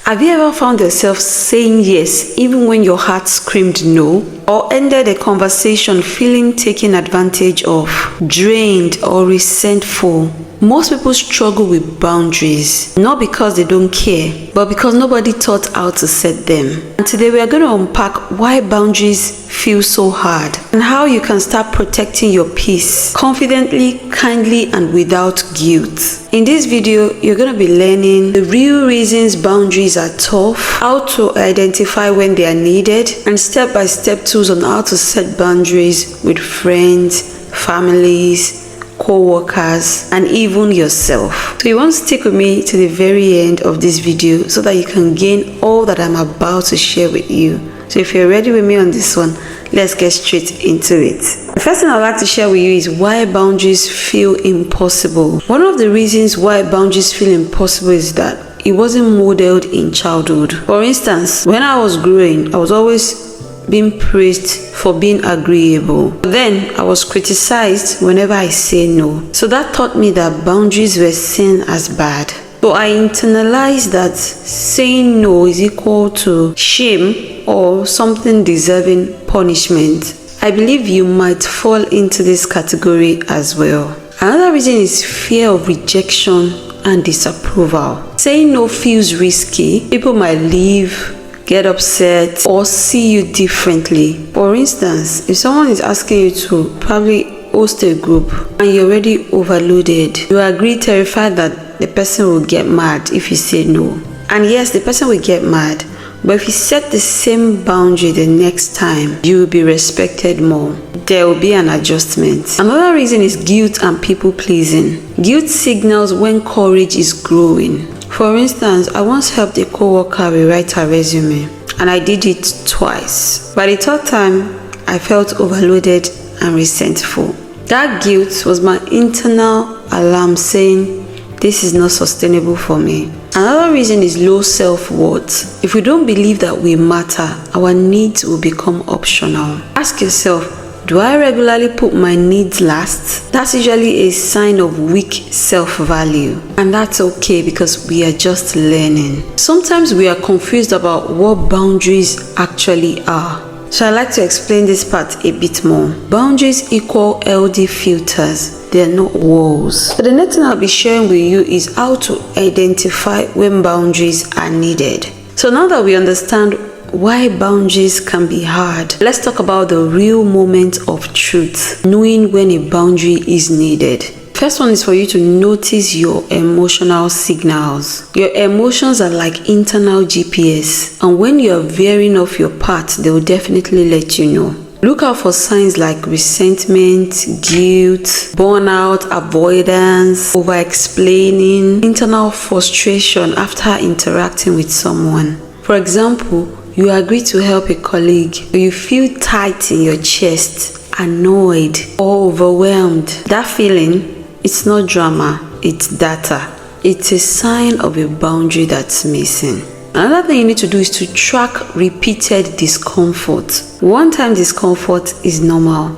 Have you ever found yourself saying yes even when your heart screamed no? Or ended a conversation feeling taken advantage of, drained or resentful? Most people struggle with boundaries, not because they don't care, but because nobody taught how to set them. And today we are going to unpack why boundaries feel so hard and how you can start protecting your peace confidently, kindly, and without guilt. In this video, you're going to be learning the real reasons boundaries are tough, how to identify when they are needed, and step-by-step tools on how to set boundaries with friends, families, co-workers, and even yourself. So you want to stick with me to the very end of this video so that you can gain all that I'm about to share with you. So if you're ready with me on this one, let's get straight into it. The first thing I'd like to share with you is why boundaries feel impossible. One of the reasons why boundaries feel impossible is that it wasn't modeled in childhood. For instance, when I was growing, I was always being praised for being agreeable. Then I was criticized whenever I say no. So that taught me that boundaries were seen as bad. So I internalized that saying no is equal to shame or something deserving punishment. I believe you might fall into this category as well. Another reason is fear of rejection and disapproval. Saying no feels risky. People might leave, get upset, or see you differently. For instance, if someone is asking you to probably host a group and you're already overloaded, you agree terrified that the person will get mad if you say no. And yes, the person will get mad, but if you set the same boundary the next time, you will be respected more. There will be an adjustment. Another reason is guilt and people pleasing. Guilt signals when courage is growing. For instance, I once helped a co-worker rewrite her resume, and I did it twice. By the third time, I felt overloaded and resentful. That guilt was my internal alarm saying, this is not sustainable for me. Another reason is low self-worth. If we don't believe that we matter, our needs will become optional. Ask yourself, do I regularly put my needs last? That's usually a sign of weak self-value. And that's okay because we are just learning. Sometimes we are confused about what boundaries actually are. So I'd like to explain this part a bit more. Boundaries equal healthy filters. They are not walls. So the next thing I'll be sharing with you is how to identify when boundaries are needed. So now that we understand why boundaries can be hard, let's talk about the real moment of truth, knowing when a boundary is needed. First one is for you to notice your emotional signals. Your emotions are like internal GPS, and when you are veering off your path, they will definitely let you know. Look out for signs like resentment, guilt, burnout, avoidance, over-explaining, internal frustration after interacting with someone. For example, you agree to help a colleague, but you feel tight in your chest, annoyed or overwhelmed. That feeling, it's not drama, it's data. It's a sign of a boundary that's missing. Another thing you need to do is to track repeated discomfort. One-time discomfort is normal,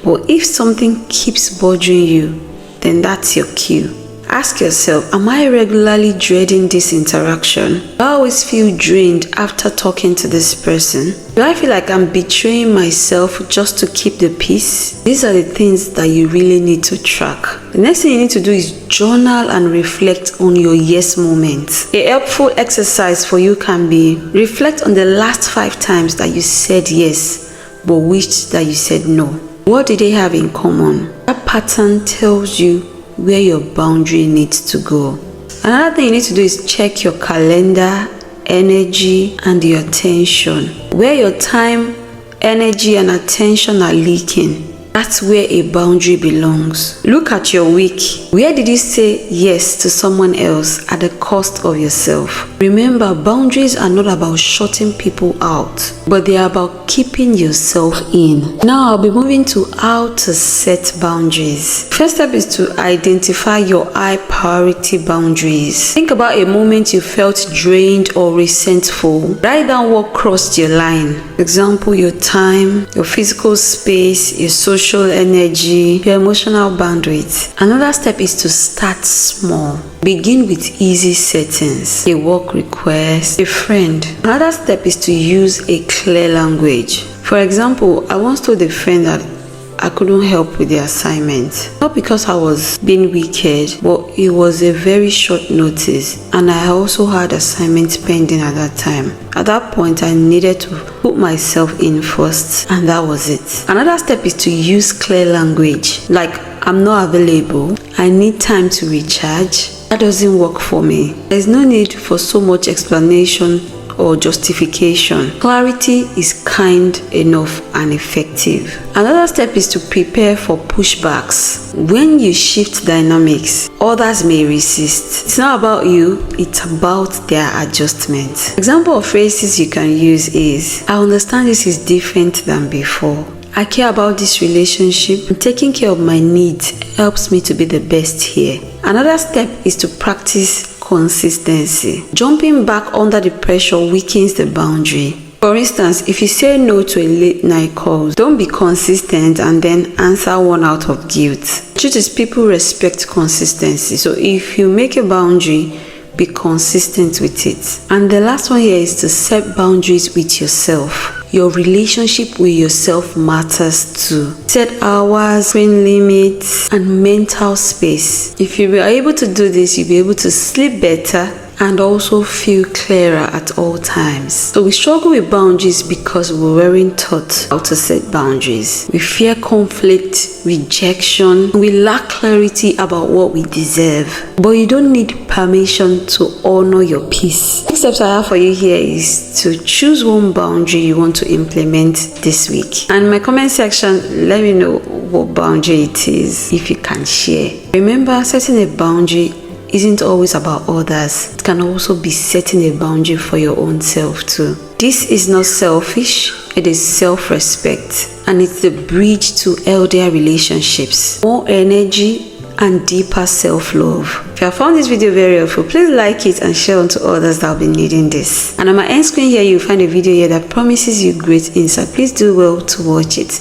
but if something keeps bothering you, then that's your cue. Ask yourself, am I regularly dreading this interaction? Do I always feel drained after talking to this person? Do I feel like I'm betraying myself just to keep the peace? These are the things that you really need to track. The next thing you need to do is journal and reflect on your yes moments. A helpful exercise for you can be reflect on the last 5 times that you said yes, but wished that you said no. What did they have in common? That pattern tells you where your boundary needs to go. Another thing you need to do is check your calendar, energy, and your attention. Where your time, energy, and attention are leaking, that's where a boundary belongs. Look at your week. Where did you say yes to someone else at the cost of yourself? Remember, boundaries are not about shutting people out, but they are about keeping yourself in. Now I'll be moving to how to set boundaries. First step is to identify your high priority boundaries. Think about a moment you felt drained or resentful. Write down what crossed your line. For example, your time, your physical space, your social social energy, your emotional bandwidth. Another step is to start small. Begin with easy settings, a work request, a friend. Another step is to use a clear language. For example, I once told a friend that I couldn't help with the assignment. Not because I was being wicked, but it was a very short notice, and I also had assignments pending at that time. At that point, I needed to put myself in first, and that was it. Another step is to use clear language, like I'm not available, I need time to recharge. That doesn't work for me. There's no need for so much explanation or justification. Clarity is kind enough and effective. Another step is to prepare for pushbacks. When you shift dynamics, others may resist. It's not about you, it's about their adjustment. Example of phrases you can use is, I understand this is different than before. I care about this relationship, and taking care of my needs helps me to be the best here. Another step is to practice consistency. Jumping back under the pressure weakens the boundary. For instance, if you say no to a late night call, don't be consistent and then answer one out of guilt. The truth is, people respect consistency. So if you make a boundary, be consistent with it. And the last one here is to set boundaries with yourself. Your relationship with yourself matters too. Set hours, screen limits, and mental space. If you are able to do this, you'll be able to sleep better and also feel clearer at all times. So we struggle with boundaries because we weren't taught how to set boundaries. We fear conflict, rejection, and we lack clarity about what we deserve. But you don't need permission to honor your peace. Next steps I have for you here is to choose one boundary you want to implement this week. And in my comment section, let me know what boundary it is if you can share. Remember, setting a boundary isn't always about others. It can also be setting a boundary for your own self too. This is not selfish, it is self-respect, and it's the bridge to healthier relationships, more energy, and deeper self-love. If you have found this video very helpful, please like it and share on to others that will be needing this. And on my end screen here, you'll find a video here that promises you great insight. Please do well to watch it.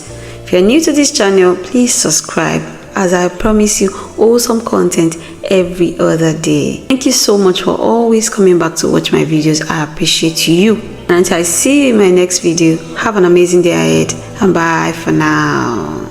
If you're new to this channel, please subscribe, as I promise you awesome content every other day. Thank you so much for always coming back to watch my videos. I appreciate you. And until I see you in my next video, have an amazing day ahead, and bye for now.